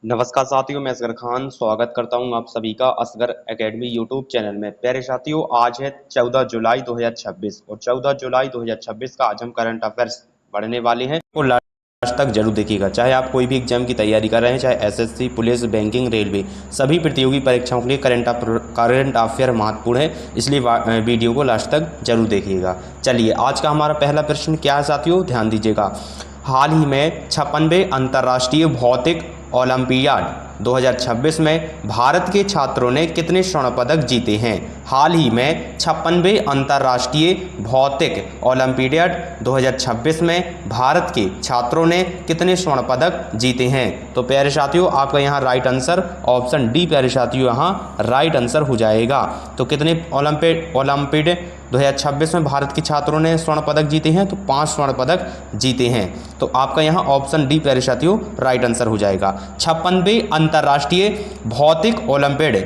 नमस्कार साथियों, मैं असगर खान स्वागत करता हूं आप सभी का असगर एकेडमी यूट्यूब चैनल में। प्यारे साथियों, आज है 14 जुलाई 2026 और 14 जुलाई 2026 का आज हम करंट अफेयर्स पढ़ने वाले हैं। तो लास्ट तक जरूर देखिएगा। चाहे आप कोई भी एग्जाम की तैयारी कर रहे हैं, चाहे एसएससी, पुलिस, बैंकिंग, रेलवे, सभी प्रतियोगी परीक्षाओं के लिए करंट अफेयर महत्वपूर्ण है, इसलिए वीडियो को लास्ट तक जरूर देखिएगा। चलिए, आज का हमारा पहला प्रश्न क्या है साथियों, ध्यान दीजिएगा। हाल ही में 56वें अंतर्राष्ट्रीय भौतिक ओलंपियाड 2026 में भारत के छात्रों ने कितने स्वर्ण पदक जीते हैं? हाल ही में 56वें अंतर्राष्ट्रीय भौतिक ओलंपियाड 2026 में भारत के छात्रों ने कितने स्वर्ण पदक जीते हैं? तो प्यारे साथियों, आपका यहाँ राइट आंसर ऑप्शन डी प्यारे साथियों यहाँ राइट आंसर हो जाएगा। तो कितने ओलंपियाड 2026 में भारत के छात्रों ने स्वर्ण पदक जीते हैं? तो 5 स्वर्ण पदक जीते हैं। तो आपका यहाँ ऑप्शन डी प्यारे साथियों राइट आंसर हो जाएगा। 56वें अंतर्राष्ट्रीय भौतिक ओलंपियाड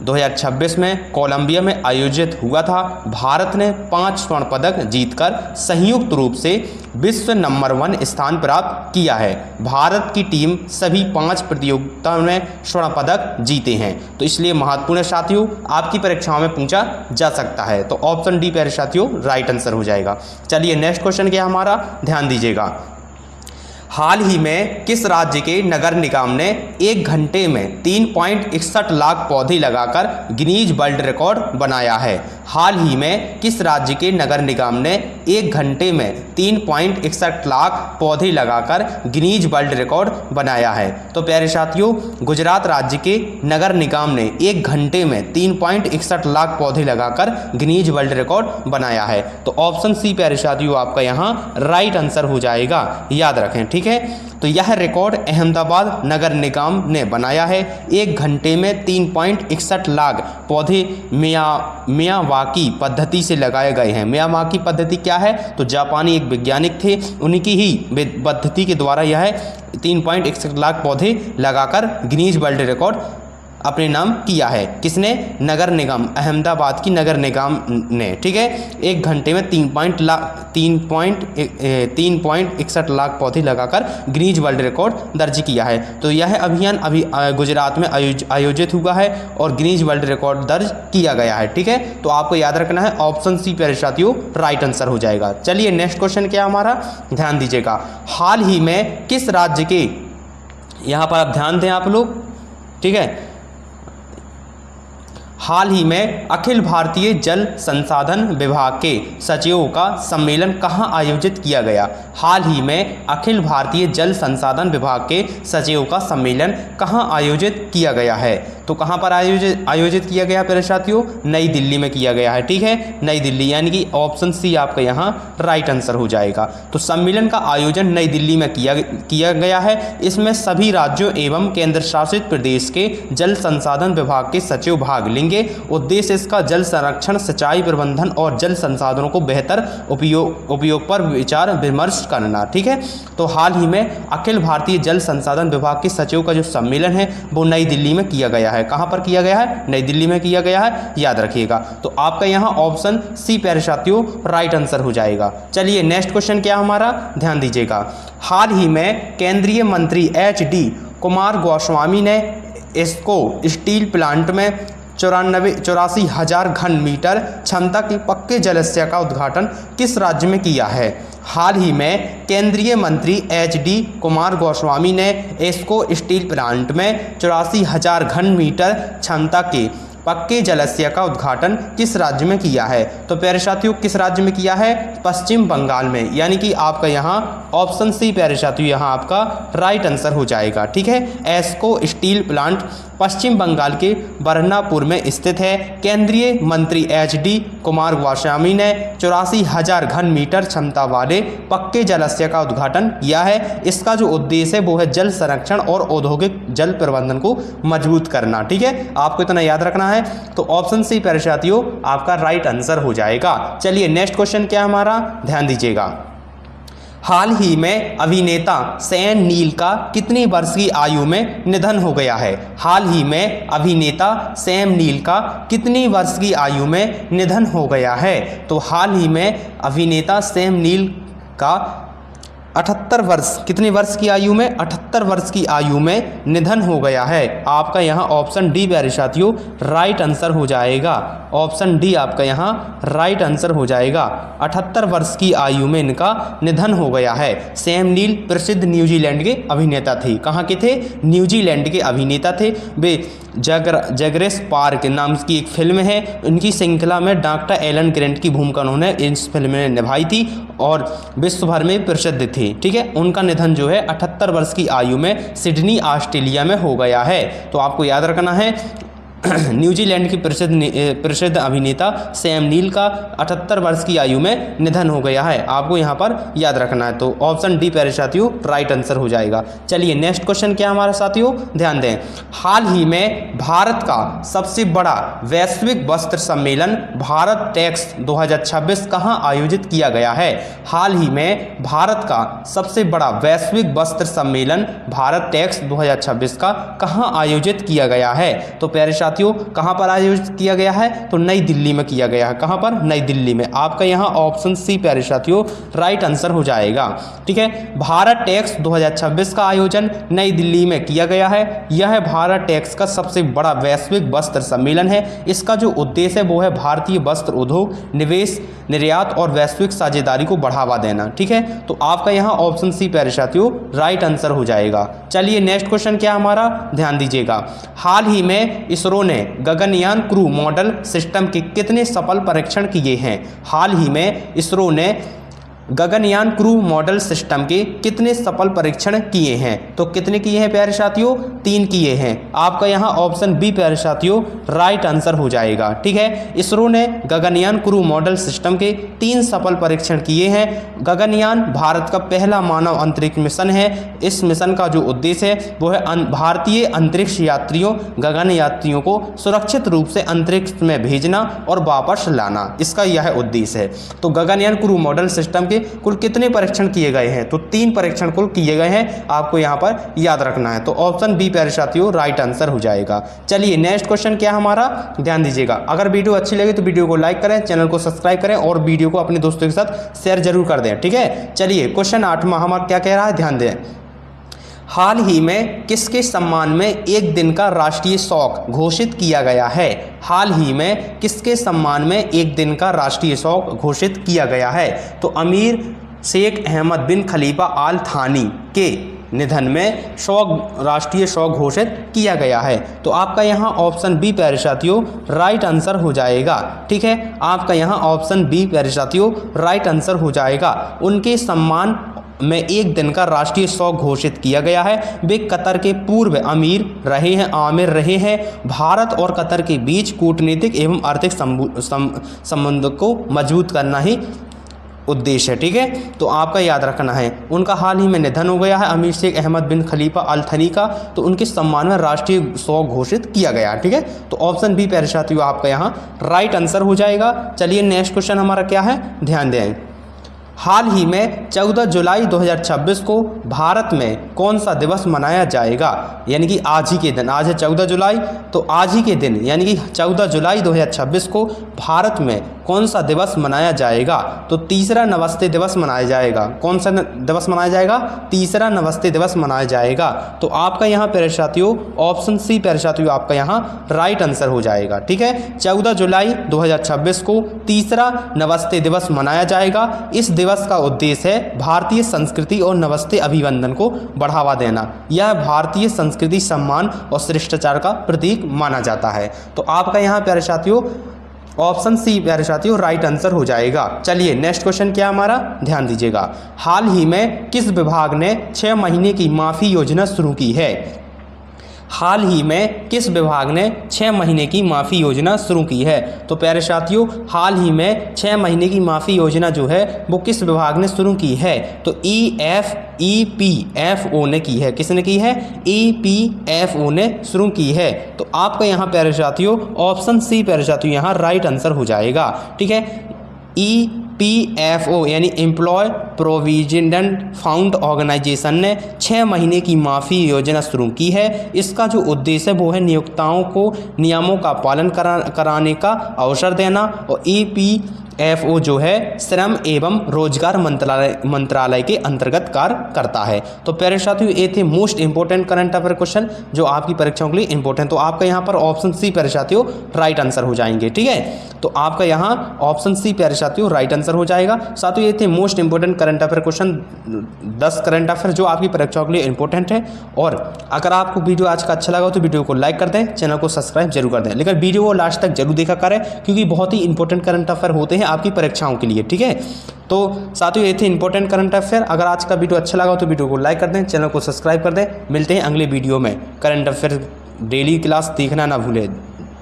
2026 में कोलंबिया में आयोजित हुआ था। भारत ने 5 स्वर्ण पदक जीतकर संयुक्त रूप से विश्व नंबर 1 स्थान प्राप्त किया है। भारत की टीम सभी 5 प्रतियोगिताओं में स्वर्ण पदक जीते हैं, तो इसलिए महत्वपूर्ण साथियों आपकी परीक्षाओं में पूछा जा सकता है। तो ऑप्शन डी प्यारे साथियों राइट आंसर हो जाएगा। चलिए, नेक्स्ट क्वेश्चन क्या हमारा, ध्यान दीजिएगा। हाल ही में किस राज्य के नगर निगम ने 1 घंटे में 3.61 लाख पौधे लगाकर गिनीज वर्ल्ड रिकॉर्ड बनाया है? हाल ही में किस राज्य के नगर निगम ने 1 घंटे में 3.61 लाख पौधे लगाकर गिनीज वर्ल्ड रिकॉर्ड बनाया है? तो प्यारे साथियों, गुजरात राज्य के नगर निगम ने 1 घंटे में 3.61 लाख पौधे लगाकर गिनीज वर्ल्ड रिकॉर्ड बनाया है। तो ऑप्शन सी प्यारे साथियों आपका यहाँ राइट आंसर हो जाएगा, याद रखें, ठीक है। तो यह रिकॉर्ड अहमदाबाद नगर निगम ने बनाया है। 1 घंटे में 3.61 लाख पौधे मियावाकी पद्धति से लगाए गए हैं। मियावाकी पद्धति क्या है? तो जापानी एक वैज्ञानिक थे, उनकी ही पद्धति के द्वारा यह 3.61 लाख पौधे लगाकर गिनीज वर्ल्ड रिकॉर्ड अपने नाम किया है। किसने? नगर निगम, अहमदाबाद की नगर निगम ने, ठीक है। 1 घंटे में 3.61 लाख पौधे लगाकर गिनीज वर्ल्ड रिकॉर्ड दर्ज किया है। तो यह अभियान अभी गुजरात में आयोजित हुआ है और गिनीज वर्ल्ड रिकॉर्ड दर्ज किया गया है, ठीक है। तो आपको याद रखना है ऑप्शन सी प्यारे साथियों राइट आंसर हो जाएगा। चलिए, नेक्स्ट क्वेश्चन क्या हमारा, ध्यान दीजिएगा। हाल ही में किस राज्य के, यहाँ पर आप ध्यान दें आप लोग, ठीक है, हाल ही में अखिल भारतीय जल संसाधन विभाग के सचिवों का सम्मेलन कहाँ आयोजित किया गया? हाल ही में अखिल भारतीय जल संसाधन विभाग के सचिवों का सम्मेलन कहाँ आयोजित किया गया है? तो कहाँ पर आयोजित किया गया प्यारे साथियों? नई दिल्ली में किया गया है, ठीक है, नई दिल्ली, यानी कि ऑप्शन सी आपका यहाँ राइट आंसर हो जाएगा। तो सम्मेलन का आयोजन नई दिल्ली में किया गया है। इसमें सभी राज्यों एवं केंद्र शासित प्रदेश के जल संसाधन विभाग के सचिव भाग लेंगे। उद्देश्य इसका जल संरक्षण, सिंचाई प्रबंधन और जल संसाधनों को बेहतर उपयोग पर विचार विमर्श करना, ठीक है। तो हाल ही में अखिल भारतीय जल संसाधन विभाग के सचिव का जो सम्मेलन है वो नई दिल्ली में किया गया है। कहां पर किया गया है? नई दिल्ली में किया गया है, याद रखिएगा। तो आपका यहां ऑप्शन सी प्यारे साथियों राइट आंसर हो जाएगा। चलिए, नेक्स्ट क्वेश्चन क्या हमारा, ध्यान दीजिएगा। हाल ही में केंद्रीय मंत्री HD कुमार गोस्वामी ने इसको स्टील प्लांट में 84,000 घन मीटर क्षमता के पक्के जलाशय का उद्घाटन किस राज्य में किया है? हाल ही में केंद्रीय मंत्री HD कुमार गोस्वामी ने एस्को स्टील प्लांट में 84,000 घन मीटर क्षमता के पक्के जलाशय का उद्घाटन किस राज्य में किया है? तो प्यारे साथियों किस राज्य में किया है? पश्चिम बंगाल में, यानी कि आपका यहाँ ऑप्शन सी प्यारे साथियों यहाँ आपका राइट आंसर हो जाएगा, ठीक है। एस्को स्टील प्लांट पश्चिम बंगाल के बरनापुर में स्थित है। केंद्रीय मंत्री HD कुमार गोस्वामी ने 84,000 घन मीटर क्षमता वाले पक्के जलाशय का उद्घाटन किया है। इसका जो उद्देश्य है वो है जल संरक्षण और औद्योगिक जल प्रबंधन को मजबूत करना, ठीक है। आपको इतना याद रखना है। तो ऑप्शन सी प्यारे साथियों आपका राइट आंसर हो जाएगा। चलिए, नेक्स्ट क्वेश्चन क्या हमारा, ध्यान दीजिएगा। हाल ही में अभिनेता सैम नील का कितनी वर्ष की आयु में निधन हो गया है? हाल ही में अभिनेता सैम नील का कितनी वर्ष की आयु में निधन हो गया है? तो हाल ही में अभिनेता सैम नील का 78 वर्ष, कितने वर्ष की आयु में? 78 वर्ष की आयु में निधन हो गया है। आपका यहाँ ऑप्शन डी प्यारे साथियों राइट आंसर हो जाएगा। ऑप्शन डी आपका यहाँ राइट आंसर हो जाएगा। 78 वर्ष की आयु में इनका निधन हो गया है। सैम नील प्रसिद्ध न्यूजीलैंड के अभिनेता थे। कहाँ के थे? न्यूजीलैंड के अभिनेता थे। वे जगरेस पार्क नाम की एक फिल्म है, उनकी श्रृंखला में डॉक्टर एलन ग्रेंट की भूमिका उन्होंने इस फिल्म में निभाई थी और विश्व भर में प्रसिद्ध थी। ठीक है, उनका निधन जो है 78 वर्ष की आयु में सिडनी ऑस्ट्रेलिया में हो गया है। तो आपको याद रखना है न्यूजीलैंड की प्रसिद्ध अभिनेता सैम नील का 78 वर्ष की आयु में निधन हो गया है। आपको यहाँ पर याद रखना है। तो ऑप्शन डी प्यारे साथियों राइट आंसर हो जाएगा। चलिए नेक्स्ट क्वेश्चन क्या हमारे साथियों, ध्यान दें। हाल ही में भारत का सबसे बड़ा वैश्विक वस्त्र सम्मेलन भारत टेक्स 2026 कहाँ आयोजित किया गया है? हाल ही में भारत का सबसे बड़ा वैश्विक वस्त्र सम्मेलन भारत टेक्स 2026 का कहाँ आयोजित किया गया है? तो प्यारे साथियों कहां पर आयोजित किया गया है? तो नई दिल्ली में किया गया है। कहां पर? नई दिल्ली में। आपका यहां ऑप्शन सी प्यारे साथियों राइट आंसर हो जाएगा। ठीक है, भारत टेक्स 2026 का आयोजन नई दिल्ली में किया गया है। यह भारत टेक्स का सबसे बड़ा वैश्विक वस्त्र सम्मेलन है। इसका जो उद्देश्य है वो है भारतीय वस्त्र उद्योग, निवेश, निर्यात और वैश्विक साझेदारी को बढ़ावा देना। ठीक है, तो आपका यहाँ ऑप्शन सी प्यारे साथियों राइट आंसर हो जाएगा। चलिए नेक्स्ट क्वेश्चन क्या हमारा, ध्यान दीजिएगा। हाल ही में इसरो ने गगनयान क्रू मॉडल सिस्टम के कितने सफल परीक्षण किए हैं? हाल ही में इसरो ने गगनयान क्रू मॉडल सिस्टम के कितने सफल परीक्षण किए हैं? तो कितने किए हैं प्यारे साथियों? 3 किए हैं। आपका यहाँ ऑप्शन बी प्यारे साथियों राइट आंसर हो जाएगा। ठीक है, इसरो ने गगनयान क्रू मॉडल सिस्टम के 3 सफल परीक्षण किए हैं। गगनयान भारत का पहला मानव अंतरिक्ष मिशन है। इस मिशन का जो उद्देश्य है वो है भारतीय अंतरिक्ष यात्रियों, गगन यात्रियों को सुरक्षित रूप से अंतरिक्ष में भेजना और वापस लाना, इसका यह उद्देश्य है। तो गगनयान क्रू मॉडल सिस्टम के कुल कितने परीक्षण किए गए हैं? तो 3 परीक्षण कुल किए गए हैं। आपको यहाँ पर याद रखना है। तो ऑप्शन बी प्यारे साथियों राइट आंसर हो जाएगा। चलिए नेक्स्ट क्वेश्चन क्या हमारा, ध्यान दीजिएगा। अगर वीडियो अच्छी लगे तो वीडियो को लाइक करें, चैनल को सब्सक्राइब करें और वीडियो को अपने दोस्तों के साथ शेयर जरूर कर दें। ठीक है, चलिए क्वेश्चन 8वां हमारा क्या कह रहा है, ध्यान दें। हाल ही में किसके सम्मान में एक दिन का राष्ट्रीय शोक घोषित किया गया है? हाल ही में किसके सम्मान में एक दिन का राष्ट्रीय शोक घोषित किया गया है? तो अमीर शेख अहमद बिन खलीफा आल थानी के निधन में राष्ट्रीय शोक घोषित किया गया है। तो आपका यहाँ ऑप्शन बी प्यारे साथियों राइट आंसर हो जाएगा। ठीक है, आपका यहाँ ऑप्शन बी प्यारे साथियों राइट आंसर हो जाएगा। उनके सम्मान में एक दिन का राष्ट्रीय शोक घोषित किया गया है। वे कतर के पूर्व अमीर रहे हैं, आमिर रहे हैं। भारत और कतर के बीच कूटनीतिक एवं आर्थिक संबंध को मजबूत करना ही उद्देश्य है। ठीक है, तो आपका याद रखना है। उनका हाल ही में निधन हो गया है, अमीर शेख अहमद बिन खलीफा अल थनी का। तो उनके सम्मान में राष्ट्रीय शोक घोषित किया गया। ठीक है, तो ऑप्शन बी प्यारे साथियों आपका यहाँ राइट आंसर हो जाएगा। चलिए नेक्स्ट क्वेश्चन हमारा क्या है, ध्यान दें। हाल ही में 14 जुलाई 2026 को भारत में कौन सा दिवस मनाया जाएगा? यानी कि आज ही के दिन, आज है 14 जुलाई, तो आज ही के दिन यानी कि 14 जुलाई 2026 को भारत में कौन सा दिवस मनाया जाएगा? तो तीसरा नमस्ते दिवस मनाया जाएगा। कौन सा दिवस मनाया जाएगा? तीसरा नमस्ते दिवस मनाया जाएगा। तो आपका यहाँ प्यारे साथियों ऑप्शन सी प्यारे साथियों आपका यहाँ राइट आंसर हो जाएगा। ठीक है, 14 जुलाई 2026 को तीसरा नमस्ते दिवस मनाया जाएगा। इस दिवस का उद्देश्य है भारतीय संस्कृति और नमस्ते अभिवंदन को बढ़ावा देना। यह भारतीय संस्कृति, सम्मान और शिष्टाचार का प्रतीक माना जाता है। तो आपका यहाँ प्यारे साथियों ऑप्शन सी प्यारे साथियों राइट आंसर हो जाएगा। चलिए नेक्स्ट क्वेश्चन क्या हमारा, ध्यान दीजिएगा। हाल ही में किस विभाग ने 6 महीने की माफी योजना शुरू की है? हाल ही में किस विभाग ने 6 महीने की माफ़ी योजना शुरू की है? तो प्यारे साथियों हाल ही में 6 महीने की माफ़ी योजना जो है वो किस विभाग ने शुरू की है? तो EPFO ने की है। किसने की है? EPFO ने शुरू की है। तो आपका यहाँ प्यारे साथियों ऑप्शन सी प्यारे साथियों यहाँ राइट आंसर हो जाएगा। ठीक है, EPFO यानी एम्प्लॉय प्रोविडेंट फंड ऑर्गेनाइजेशन ने 6 महीने की माफ़ी योजना शुरू की है। इसका जो उद्देश्य है वो है नियोक्ताओं को नियमों का पालन कराने का अवसर देना। और FO जो है श्रम एवं रोजगार मंत्रालय के अंतर्गत कार्य करता है। तो प्यारे साथियों ये थे most important current affair question जो आपकी परीक्षाओं के लिए इंपॉर्टेंट। तो आपका यहाँ पर ऑप्शन सी प्यारे साथियों राइट आंसर हो जाएंगे। ठीक है, तो आपका यहाँ ऑप्शन सी प्यारे साथियों राइट आंसर हो जाएगा। साथियों ये थे most important current affair question, 10 current affair जो आपकी परीक्षाओं के लिए इंपॉर्टेंट है। और अगर आपको वीडियो आज का अच्छा लगा तो वीडियो को लाइक कर दें, चैनल को सब्सक्राइब जरूर कर दें, लेकिन वीडियो को लास्ट तक जरूर देखा करें क्योंकि बहुत ही इंपॉर्टेंट करंट अफेयर होते हैं आपकी परीक्षाओं के लिए। ठीक है, तो साथियों ये थे इंपॉर्टेंट करंट अफेयर। अगर आज का वीडियो अच्छा लगा तो वीडियो को लाइक कर दें, चैनल को सब्सक्राइब कर दें। मिलते हैं अगले वीडियो में। करंट अफेयर डेली क्लास देखना ना भूलें।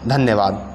धन्यवाद।